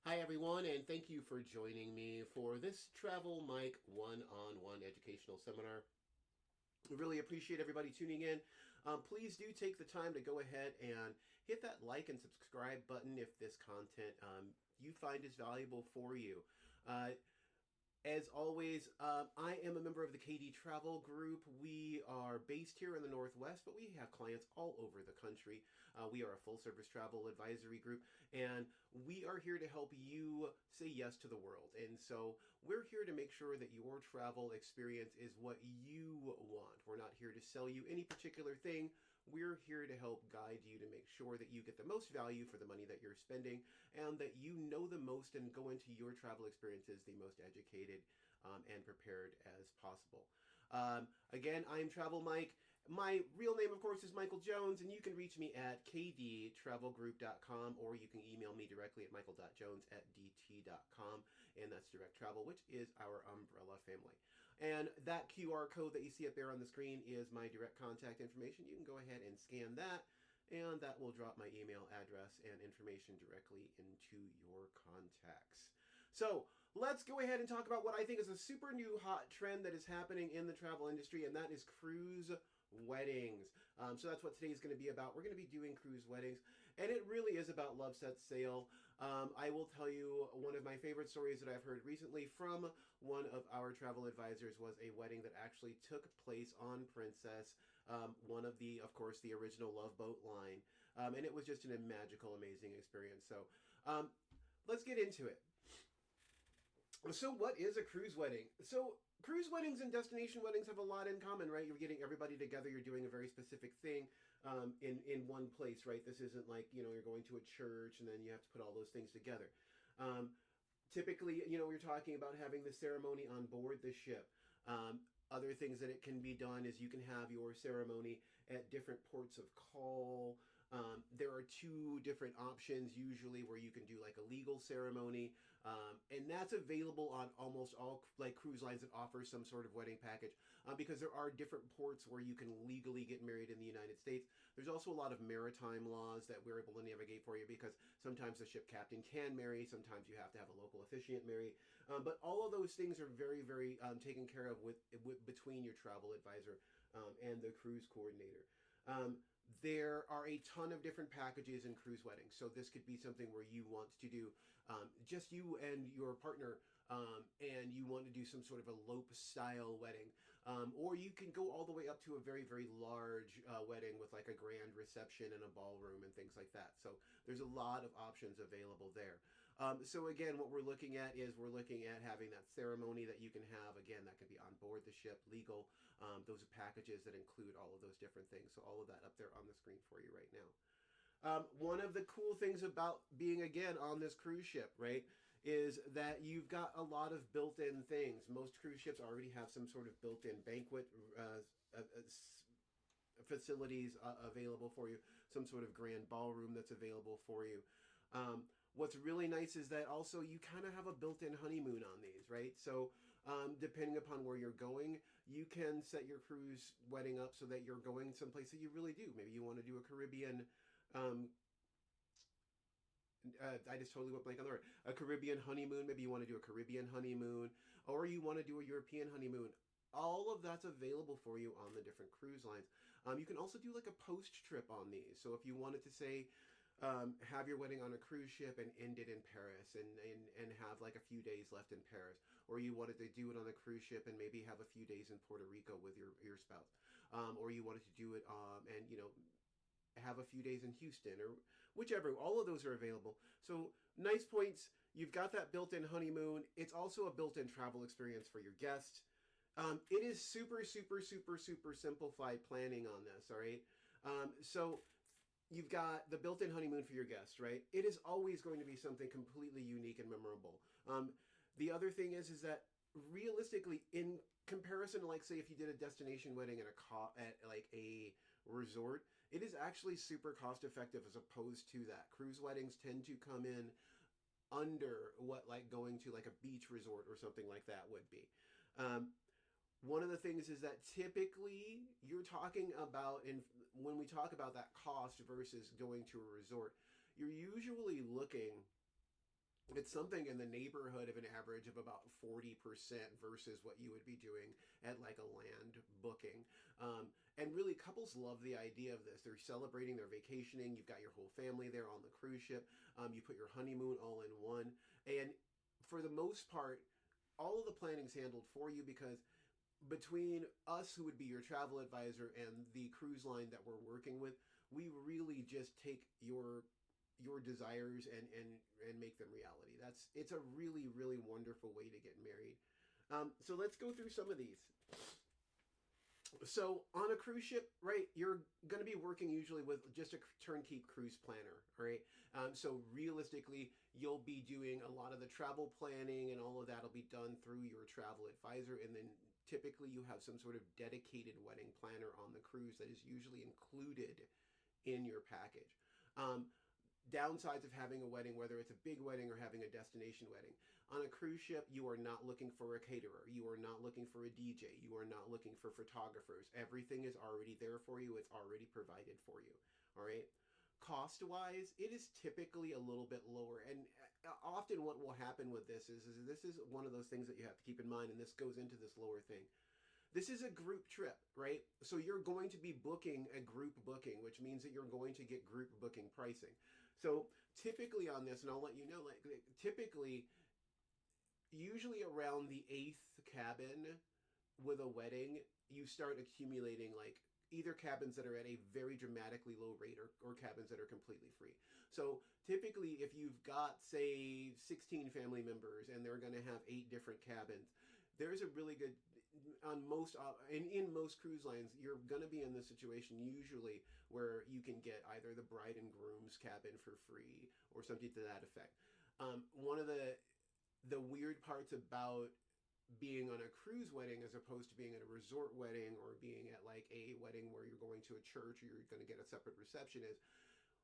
Hi, everyone, and thank you for joining me for this Travel Mike one-on-one educational seminar. I really appreciate everybody tuning in. Please do take the time to go ahead and hit that like and subscribe button if this content you find is valuable for you. As always, I am a member of the KD Travel Group. We are based here in the Northwest, but we have clients all over the country. We are a full service travel advisory group, and we are here to help you say yes to the world. And so we're here to make sure that your travel experience is what you want. We're not here to sell you any particular thing. We're here to help guide you to make sure that you get the most value for the money that you're spending and that you know the most and go into your travel experiences the most educated and prepared as possible. Again, I'm Travel Mike. My real name, of course, is Michael Jones, and you can reach me at kdtravelgroup.com or you can email me directly at michael.jones@dt.com, and that's Direct Travel, which is our umbrella family. And that QR code that you see up there on the screen is my direct contact information. You can go ahead and scan that, and that will drop my email address and information directly into your contacts. So let's go ahead and talk about what I think is a super new hot trend that is happening in the travel industry, and that is cruise weddings. So that's what today's going to be about. We're going to be doing cruise weddings, and it really is about love sets sail. I will tell you one of my favorite stories that I've heard recently from one of our travel advisors was a wedding that actually took place on Princess, one of the, of course, the original Love Boat line, and it was just a magical, amazing experience. So let's get into it. So what is a cruise wedding? So cruise weddings and destination weddings have a lot in common, right? You're getting everybody together. You're doing a very specific thing in one place, right? This isn't like, you're going to a church and then you have to put all those things together. Typically, you're talking about having the ceremony on board the ship. Other things that it can be done is you can have your ceremony at different ports of call. There are two different options usually where you can do like a legal ceremony, and that's available on almost all like cruise lines that offer some sort of wedding package, because there are different ports where you can legally get married in the United States. There's also a lot of maritime laws that we're able to navigate for you because sometimes the ship captain can marry, sometimes you have to have a local officiant marry, but all of those things are very, very taken care of with between your travel advisor and the cruise coordinator. There are a ton of different packages in cruise weddings. So this could be something where you want to do just you and your partner, and you want to do some sort of elope style wedding. Or you can go all the way up to a very, very large wedding with like a grand reception and a ballroom and things like that. So there's a lot of options available there. So again, what we're looking at is we're looking at having that ceremony that you can have. Again, that could be on board the ship, legal. Those are packages that include all of those different things. So all of that up there on the screen for you right now. One of the cool things about being, again, on this cruise ship, right, is that you've got a lot of built-in things. Most cruise ships already have some sort of built-in banquet facilities available for you, some sort of grand ballroom that's available for you. What's really nice is that also you kind of have a built-in honeymoon on these, right? So depending upon where you're going, you can set your cruise wedding up so that you're going someplace that you really do. Maybe you want to do a Caribbean, I just totally went blank on the word, a Caribbean honeymoon. Maybe you want to do a Caribbean honeymoon, or you want to do a European honeymoon. All of that's available for you on the different cruise lines. You can also do like a post trip on these. So if you wanted to say, have your wedding on a cruise ship and end it in Paris and have like a few days left in Paris, or you wanted to do it on a cruise ship and maybe have a few days in Puerto Rico with your spouse, or you wanted to do it and have a few days in Houston or whichever. All of those are available. So nice points. You've got that built-in honeymoon. It's also a built-in travel experience for your guests. It is super, super, super, super simplified planning on this. All right. So you've got the built-in honeymoon for your guests, right? It is always going to be something completely unique and memorable. The other thing is that realistically, in comparison to, like, say, if you did a destination wedding at like a resort, it is actually super cost effective as opposed to that. Cruise weddings tend to come in under what like going to like a beach resort or something like that would be. One of the things is that typically you're talking about, when we talk about that cost versus going to a resort, you're usually looking It's something in the neighborhood of an average of about 40% versus what you would be doing at like a land booking. And really, couples love the idea of this. They're celebrating, they're vacationing, you've got your whole family there on the cruise ship, you put your honeymoon all in one. And for the most part, all of the planning's handled for you because between us, who would be your travel advisor, and the cruise line that we're working with, we really just take your desires and make them reality. It's a really really wonderful way to get married. So let's go through some of these. So on a cruise ship, right, you're going to be working usually with just a turnkey cruise planner, right? So realistically, you'll be doing a lot of the travel planning, and all of that will be done through your travel advisor, and then typically you have some sort of dedicated wedding planner on the cruise that is usually included in your package. Um, Downsides of having a wedding, whether it's a big wedding or having a destination wedding. On a cruise ship, you are not looking for a caterer. You are not looking for a DJ. You are not looking for photographers. Everything is already there for you. It's already provided for you. All right. Cost wise, it is typically a little bit lower. And often what will happen with this is this is one of those things that you have to keep in mind. And this goes into this lower thing. This is a group trip, right? So you're going to be booking a group booking, which means that you're going to get group booking pricing. So typically on this, and I'll let you know, like typically, usually around the eighth cabin with a wedding, you start accumulating like either cabins that are at a very dramatically low rate, or cabins that are completely free. So typically, if you've got, say, 16 family members and they're going to have 8 different cabins, there's a really good, on most in most cruise lines, you're going to be in this situation usually where you can get either the bride and groom's cabin for free or something to that effect. One of the weird parts about being on a cruise wedding as opposed to being at a resort wedding or being at like a wedding where you're going to a church or you're going to get a separate reception is,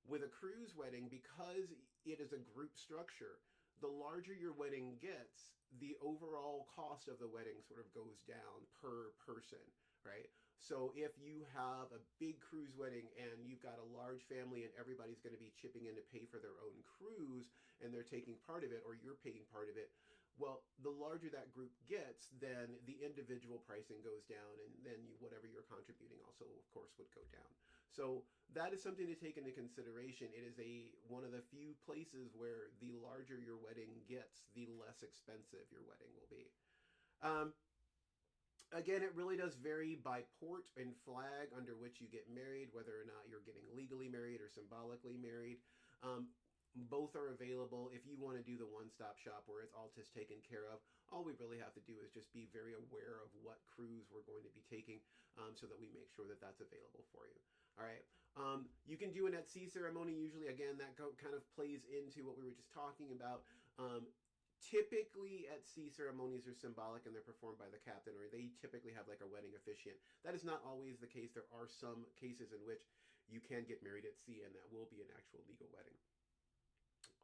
with a cruise wedding, because it is a group structure, the larger your wedding gets, the overall cost of the wedding sort of goes down per person, right? So if you have a big cruise wedding and you've got a large family and everybody's going to be chipping in to pay for their own cruise and they're taking part of it or you're paying part of it, well, the larger that group gets, then the individual pricing goes down, and then whatever you're contributing also, of course, would go down. So that is something to take into consideration. It is one of the few places where the larger your wedding gets, the less expensive your wedding will be. Um, Again, it really does vary by port and flag under which you get married, whether or not you're getting legally married or symbolically married. Um, Both are available. If you want to do the one-stop shop where it's all just taken care of, all we really have to do is just be very aware of what cruise we're going to be taking, so that we make sure that that's available for you. All right. You can do an at sea ceremony. Usually, again, that kind of plays into what we were just talking about. Typically at sea ceremonies are symbolic and they're performed by the captain, or they typically have like a wedding officiant. That is not always the case. There are some cases in which you can get married at sea and that will be an actual legal wedding.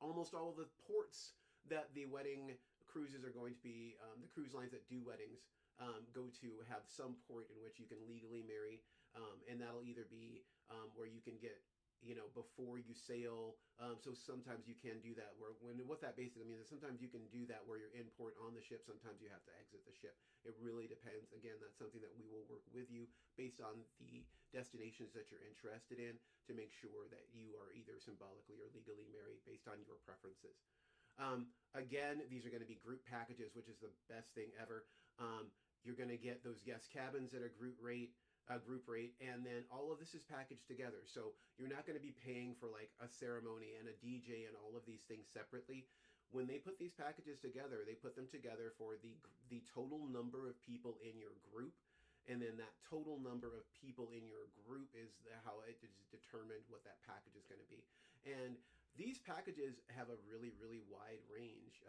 Almost all of the ports that the wedding cruises are going to be, the cruise lines that do weddings, go to have some port in which you can legally marry, and that'll either be where you can get, before you sail. So sometimes you can do that what that basically means is sometimes you can do that where you're in port on the ship. Sometimes you have to exit the ship. It really depends. Again, that's something that we will work with you based on the destinations that you're interested in to make sure that you are either symbolically or legally married based on your preferences. Again, these are going to be group packages, which is the best thing ever. You're going to get those guest cabins at a group rate, and then all of this is packaged together. So you're not going to be paying for like a ceremony and a DJ and all of these things separately. When they put these packages together, they put them together for the total number of people in your group, and then that total number of people in your group is how it is determined what that package is going to be. And these packages have a really, really wide range.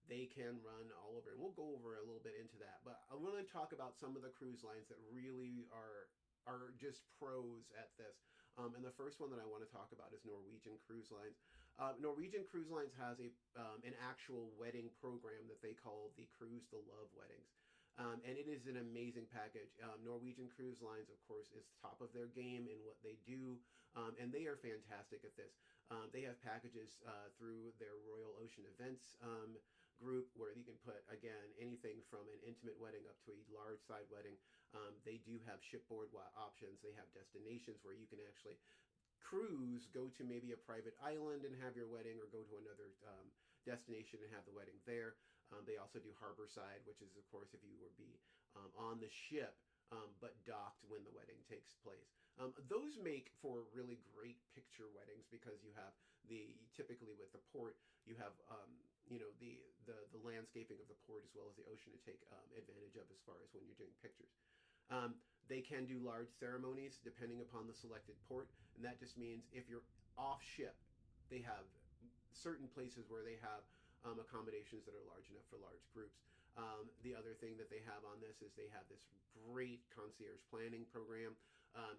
They can run all over, and we'll go over a little bit into that. But I want to talk about some of the cruise lines that really are just pros at this. And the first one that I want to talk about is Norwegian Cruise Lines. Norwegian Cruise Lines has an actual wedding program that they call the Cruise to Love Weddings. And it is an amazing package. Norwegian Cruise Lines, of course, is top of their game in what they do, and they are fantastic at this. They have packages through their Royal Ocean Events group, where you can put, again, anything from an intimate wedding up to a large side wedding. They do have shipboard options. They have destinations where you can actually cruise, go to maybe a private island and have your wedding, or go to another destination and have the wedding there. They also do harbor side, which is, of course, if you would be on the ship, but docked when the wedding takes place. Those make for really great picture weddings, because you have typically with the port, you have the landscaping of the port as well as the ocean to take advantage of as far as when you're doing pictures. They can do large ceremonies depending upon the selected port, and that just means if you're off ship, they have certain places where they have accommodations that are large enough for large groups. The other thing that they have on this is they have this great concierge planning program,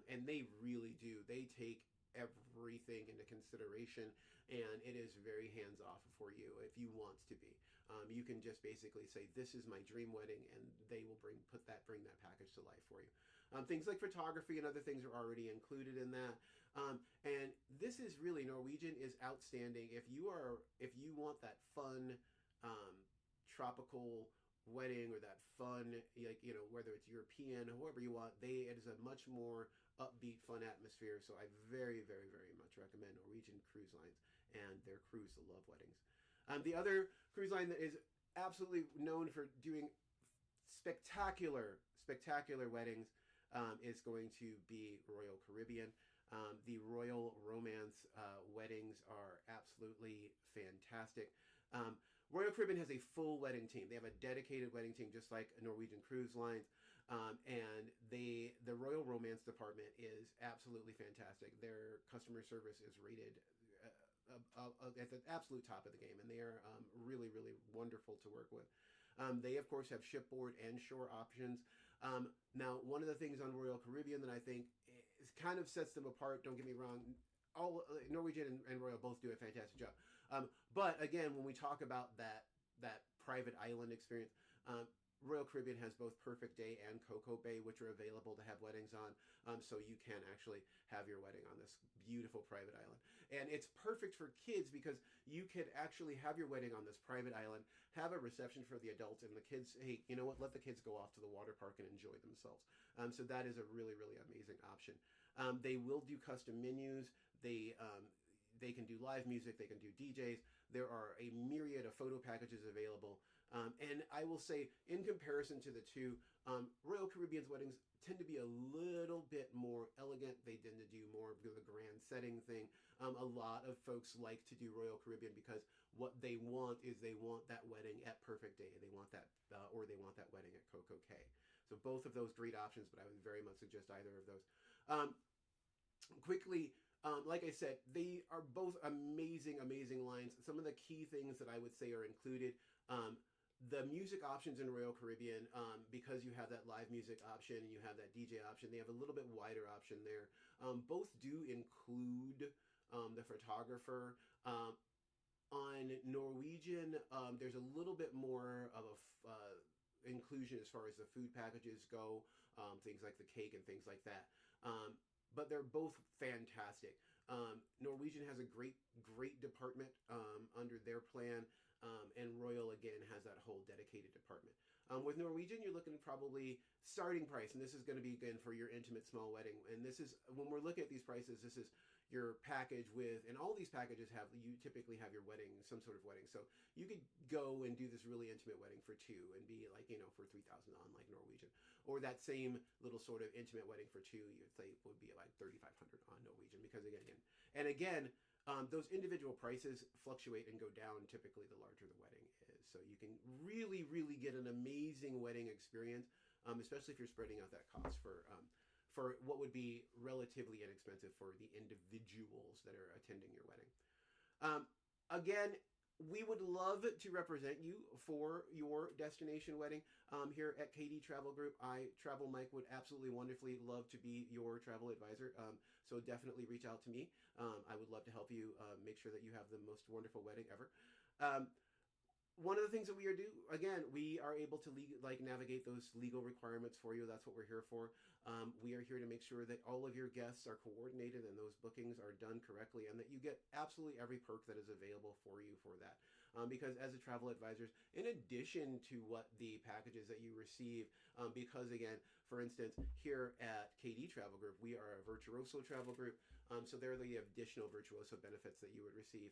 and they really do. They take everything into consideration, and it is very hands-off for you if you want to be. You can just basically say, this is my dream wedding, and they will bring that package to life for you. Things like photography and other things are already included in that. And this is really, Norwegian is outstanding. If you want that fun, tropical wedding, or that fun, whether it's European, whoever you want, it is a much more upbeat, fun atmosphere. So I very, very, very much recommend Norwegian Cruise Lines and their cruise to love weddings. The other cruise line that is absolutely known for doing spectacular weddings is going to be Royal Caribbean. The Royal Romance weddings are absolutely fantastic. Royal Caribbean has a full wedding team. They have a dedicated wedding team, just like Norwegian Cruise Lines. And the Royal Romance department is absolutely fantastic. Their customer service is rated at the absolute top of the game, and they are really, really wonderful to work with. They, of course, have shipboard and shore options. Now, one of the things on Royal Caribbean that I think kind of sets them apart, don't get me wrong, Norwegian and Royal both do a fantastic job. But again, when we talk about that private island experience, Royal Caribbean has both Perfect Day and Cocoa Bay, which are available to have weddings on. So you can actually have your wedding on this beautiful private island. And it's perfect for kids, because you could actually have your wedding on this private island, have a reception for the adults, and the kids, hey, you know what, let the kids go off to the water park and enjoy themselves. So that is a really, really amazing option. They will do custom menus. They can do live music. They can do DJs. There are a myriad of photo packages available. And I will say, in comparison to the two, Royal Caribbean's weddings tend to be a little bit more elegant. They tend to do more of the grand setting thing. A lot of folks like to do Royal Caribbean because what they want is they want that wedding at Perfect Day. They want that, or they want that wedding at Coco Cay. So both of those great options, but I would very much suggest either of those. Quickly, like I said, they are both amazing, amazing lines. Some of the key things that I would say are included. The music options in Royal Caribbean, because you have that live music option and you have that DJ option, they have a little bit wider option there. Both do include the photographer. On Norwegian, there's a little bit more of a inclusion as far as the food packages go, things like the cake and things like that. But they're both fantastic. Norwegian has a great department under their plan. And Royal, again, has that whole dedicated department. With Norwegian, you're looking probably starting price, and this is going to be, again, for your intimate small wedding. And this is, when we're looking at these prices, this is your package with, and all these packages you typically have your wedding, some sort of wedding. So you could go and do this really intimate wedding for two and be like, for 3,000 on like Norwegian. Or that same little sort of intimate wedding for two, you'd say would be like 3,500 on Norwegian, because again, those individual prices fluctuate and go down typically the larger the wedding is. So you can really, really get an amazing wedding experience, especially if you're spreading out that cost for what would be relatively inexpensive for the individuals that are attending your wedding. Again, we would love to represent you for your destination wedding here at KD Travel Group. Travel Mike, would absolutely wonderfully love to be your travel advisor. So definitely reach out to me. I would love to help you make sure that you have the most wonderful wedding ever. One of the things that we are able to navigate those legal requirements for you. That's what we're here for. We are here to make sure that all of your guests are coordinated and those bookings are done correctly, and that you get absolutely every perk that is available for you for that. because as a travel advisors, in addition to what the packages that you receive, because again, for instance, here at KD Travel Group, we are a Virtuoso travel group. So there are the additional Virtuoso benefits that you would receive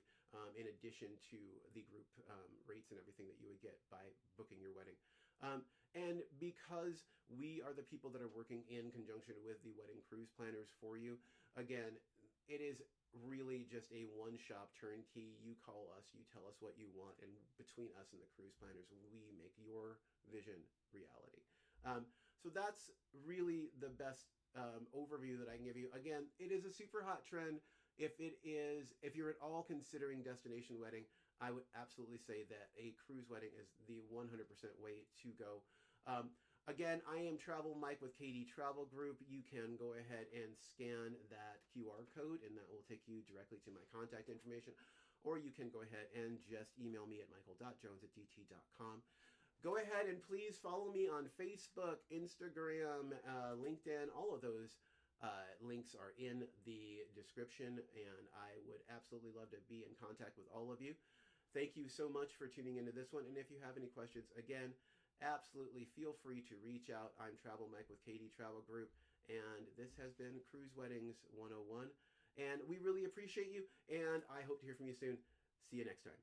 in addition to the group rates and everything that you would get by booking your wedding. And because we are the people that are working in conjunction with the wedding cruise planners for you, again, it is really just a one-shop turnkey. You call us, you tell us what you want, and between us and the cruise planners, we make your vision reality. So that's really the best overview that I can give you. Again, it is a super hot trend. If you're at all considering destination wedding, I would absolutely say that a cruise wedding is the 100% way to go. Again, I am Travel Mike with KD Travel Group. You can go ahead and scan that QR code, and that will take you directly to my contact information. Or you can go ahead and just email me at michael.jones@dt.com. Go ahead and please follow me on Facebook, Instagram, LinkedIn. All of those links are in the description, and I would absolutely love to be in contact with all of you. Thank you so much for tuning into this one. And if you have any questions, again, absolutely feel free to reach out. I'm Travel Mike with KD Travel Group, and this has been Cruise Weddings 101. And we really appreciate you, and I hope to hear from you soon. See you next time.